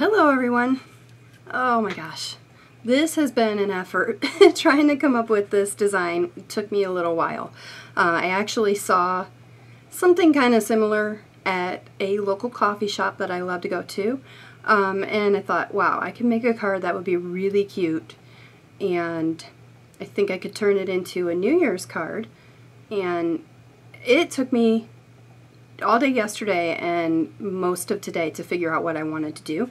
Hello everyone. Oh my gosh, this has been an effort. Trying to come up with this design took me a little while. I actually saw something kind of similar at a local coffee shop that I love to go to, and I thought, wow, I can make a card that would be really cute, and I think I could turn it into a New Year's card. And it took me all day yesterday and most of today to figure out what I wanted to do,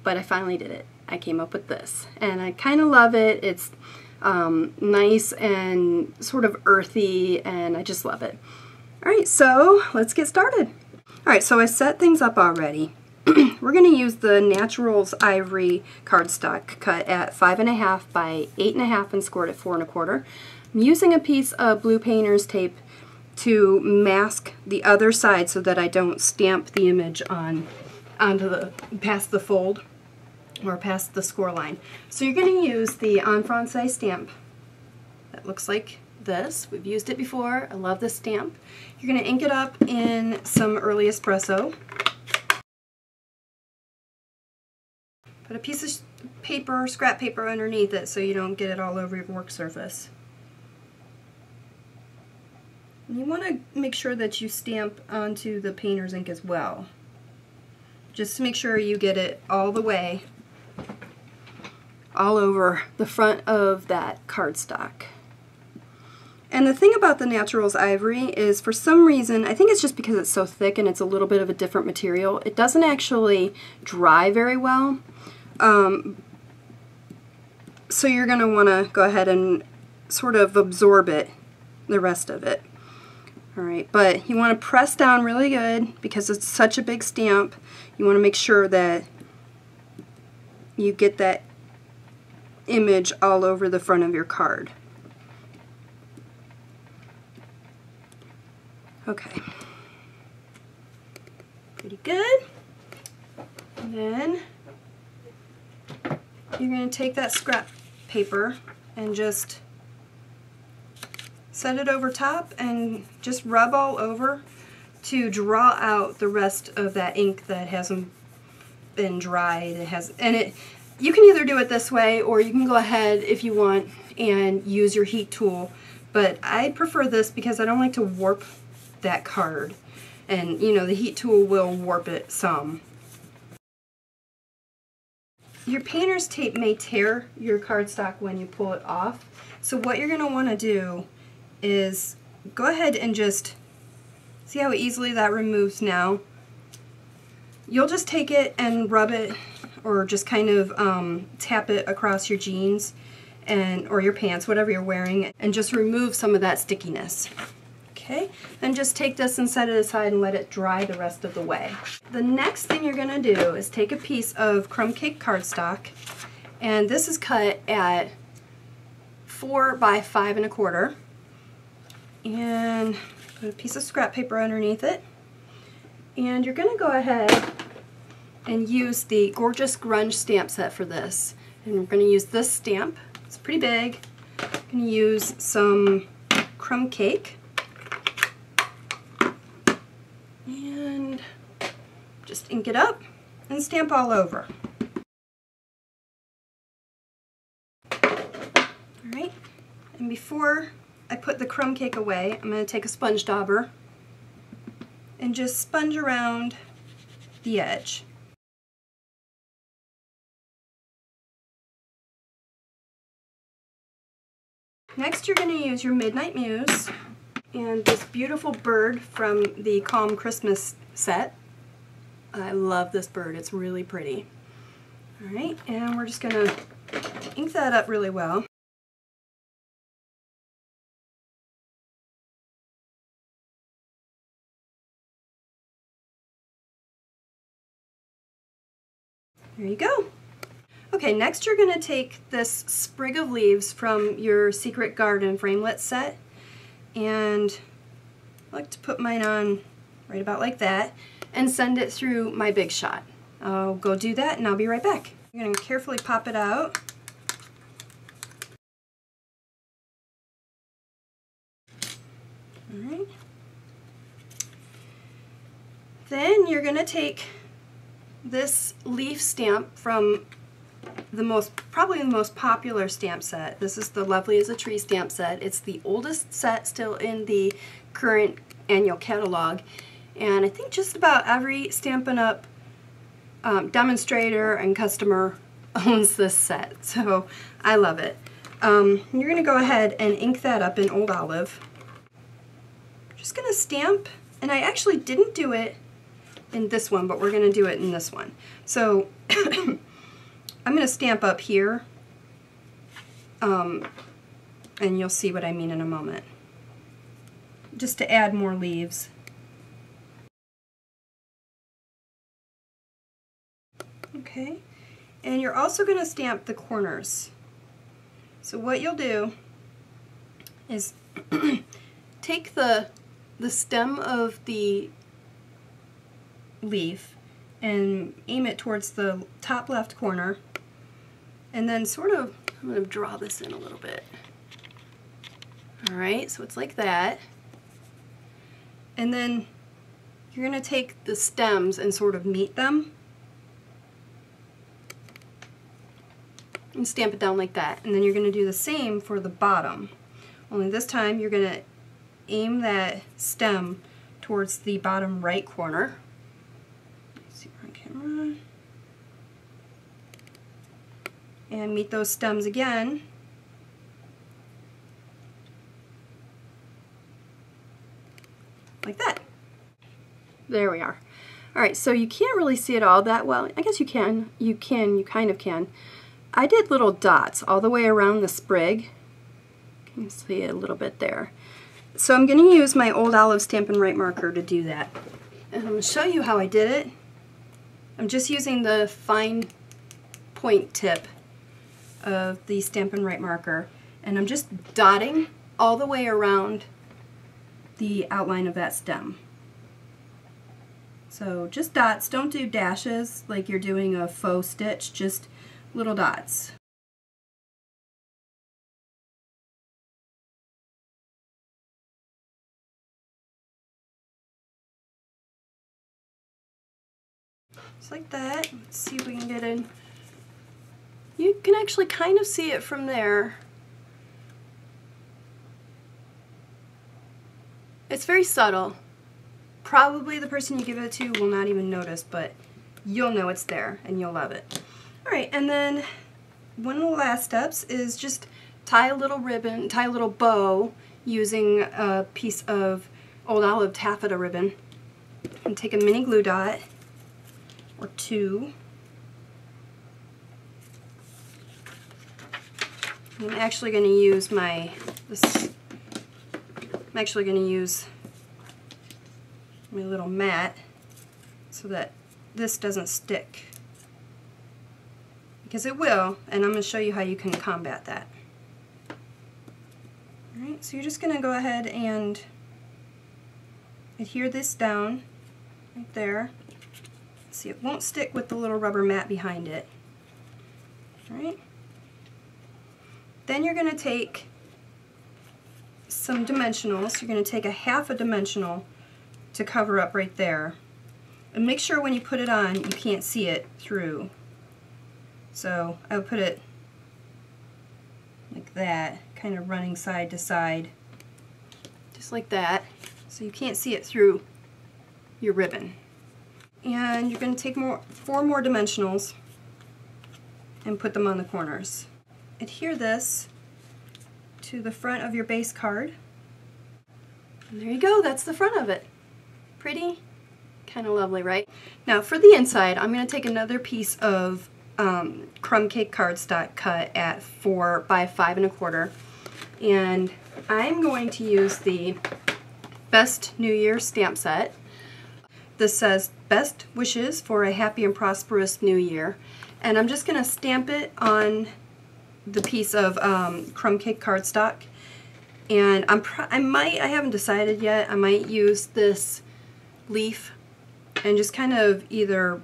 but I finally did it. I came up with this, and I kind of love it. It's nice and sort of earthy, and I just love it. Alright, so let's get started. Alright, so I set things up already. We're going to use the Naturals Ivory cardstock cut at 5.5 by 8.5 and scored at 4 1/4. I'm using a piece of blue painter's tape to mask the other side so that I don't stamp the image onto the past the fold or past the score line. So you're going to use the En Francais stamp that looks like this. We've used it before. I love this stamp. You're going to ink it up in some Early Espresso. Put a piece of paper, scrap paper, underneath it so you don't get it all over your work surface. You want to make sure that you stamp onto the painter's ink as well. Just to make sure you get it all the way, all over the front of that cardstock. And the thing about the Naturals Ivory is, for some reason, I think it's just because it's so thick and it's a little bit of a different material, it doesn't actually dry very well. So you're going to want to go ahead and sort of absorb it, the rest of it. Alright, but you want to press down really good because it's such a big stamp. You want to make sure that you get that image all over the front of your card. Okay. Pretty good. And then you're going to take that scrap paper and just set it over top and just rub all over to draw out the rest of that ink that hasn't been dried. You can either do it this way, or you can go ahead if you want and use your heat tool, but I prefer this because I don't like to warp that card, and you know, the heat tool will warp it some. Your painter's tape may tear your cardstock when you pull it off, so what you're going to want to do is go ahead and just see how easily that removes now. You'll just take it and rub it, or just kind of tap it across your jeans or your pants, whatever you're wearing, and just remove some of that stickiness. Okay, then just take this and set it aside and let it dry the rest of the way. The next thing you're going to do is take a piece of crumb cake cardstock, and this is cut at 4 by 5 1/4. And put a piece of scrap paper underneath it, and you're going to go ahead and use the Gorgeous Grunge stamp set for this. And we're going to use this stamp. It's pretty big. I'm going to use some crumb cake and just ink it up and stamp all over. Alright, and before I put the crumb cake away, I'm going to take a sponge dauber and just sponge around the edge. Next, you're going to use your Midnight Muse and this beautiful bird from the Calm Christmas set. I love this bird. It's really pretty. Alright, and we're just going to ink that up really well. There you go. Okay, next you're going to take this sprig of leaves from your Secret Garden framelit set, and I like to put mine on right about like that and send it through my Big Shot. I'll go do that and I'll be right back. I'm going to carefully pop it out. Alright. Then you're going to take this leaf stamp from probably the most popular stamp set. This is the Lovely as a Tree stamp set. It's the oldest set still in the current annual catalog, and I think just about every Stampin' Up! Demonstrator and customer owns this set, so I love it. You're going to go ahead and ink that up in Old Olive. Just going to stamp, and I actually didn't do it in this one, but we're going to do it in this one. So I'm going to stamp up here, and you'll see what I mean in a moment, just to add more leaves. Okay, and you're also going to stamp the corners. So what you'll do is take the stem of the leaf and aim it towards the top left corner, and then sort of, I'm going to draw this in a little bit. Alright, so it's like that. And then you're going to take the stems and sort of meet them and stamp it down like that. And then you're going to do the same for the bottom. Only this time you're going to aim that stem towards the bottom right corner. Let's see on camera. And meet those stems again. Like that. There we are. Alright, so you can't really see it all that well. I guess you can. You kind of can. I did little dots all the way around the sprig. Can you see it a little bit there? So I'm going to use my Old Olive Stampin' Right marker to do that. And I'm going to show you how I did it. I'm just using the fine point tip of the Stampin' Right marker, and I'm just dotting all the way around the outline of that stem. So just dots, don't do dashes like you're doing a faux stitch, just little dots. Just like that. Let's see if we can get in. You can actually kind of see it from there. It's very subtle. Probably the person you give it to will not even notice, but you'll know it's there and you'll love it. Alright, and then one of the last steps is just tie a little ribbon, tie a little bow using a piece of Old Olive taffeta ribbon, and take a mini glue dot or two. I'm actually going to use my little mat so that this doesn't stick, because it will, and I'm going to show you how you can combat that. Alright, so you're just going to go ahead and adhere this down right there. See, it won't stick with the little rubber mat behind it. Alright. Then you're going to take some dimensionals. You're going to take a half a dimensional to cover up right there. And make sure when you put it on, you can't see it through. So I would put it like that, kind of running side to side. Just like that. So you can't see it through your ribbon. And you're going to take 4 more dimensionals and put them on the corners. Adhere this to the front of your base card. And there you go, that's the front of it. Pretty? Kind of lovely, right? Now for the inside, I'm going to take another piece of crumb cake cardstock cut at 4 by 5 1/4, and I'm going to use the Best New Year stamp set. This says Best Wishes for a Happy and Prosperous New Year, and I'm just going to stamp it on the piece of crumb cake cardstock. And I haven't decided yet, I might use this leaf and just kind of either,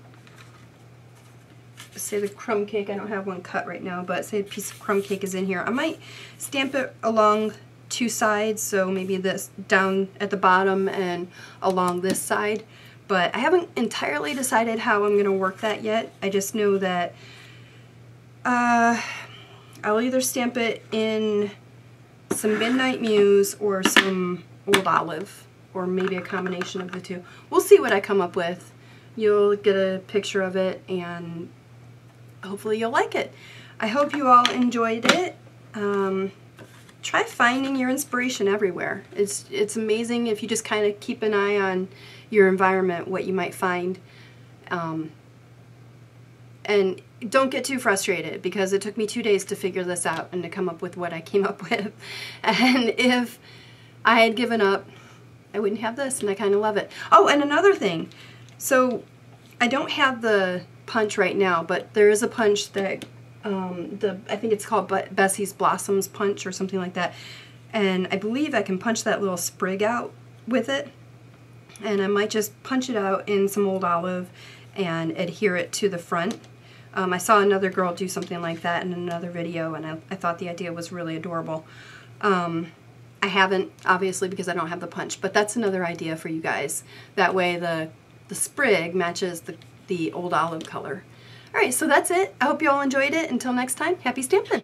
say the crumb cake, I don't have one cut right now, but say a piece of crumb cake is in here. I might stamp it along 2 sides, so maybe this down at the bottom and along this side. But I haven't entirely decided how I'm going to work that yet. I just know that I'll either stamp it in some Midnight Muse or some Old Olive, or maybe a combination of the two. We'll see what I come up with. You'll get a picture of it, and hopefully you'll like it. I hope you all enjoyed it. Try finding your inspiration everywhere. It's amazing if you just kind of keep an eye on your environment, what you might find. And don't get too frustrated, because it took me 2 days to figure this out and to come up with what I came up with. And if I had given up, I wouldn't have this, and I kind of love it. Oh, and another thing. So I don't have the punch right now, but there is a punch that I think it's called Bessie's Blossoms punch or something like that. And I believe I can punch that little sprig out with it. And I might just punch it out in some Old Olive and adhere it to the front. I saw another girl do something like that in another video, and I thought the idea was really adorable. I haven't, obviously, because I don't have the punch, but that's another idea for you guys. That way the sprig matches the Old Olive color. Alright, so that's it. I hope you all enjoyed it. Until next time, happy stamping!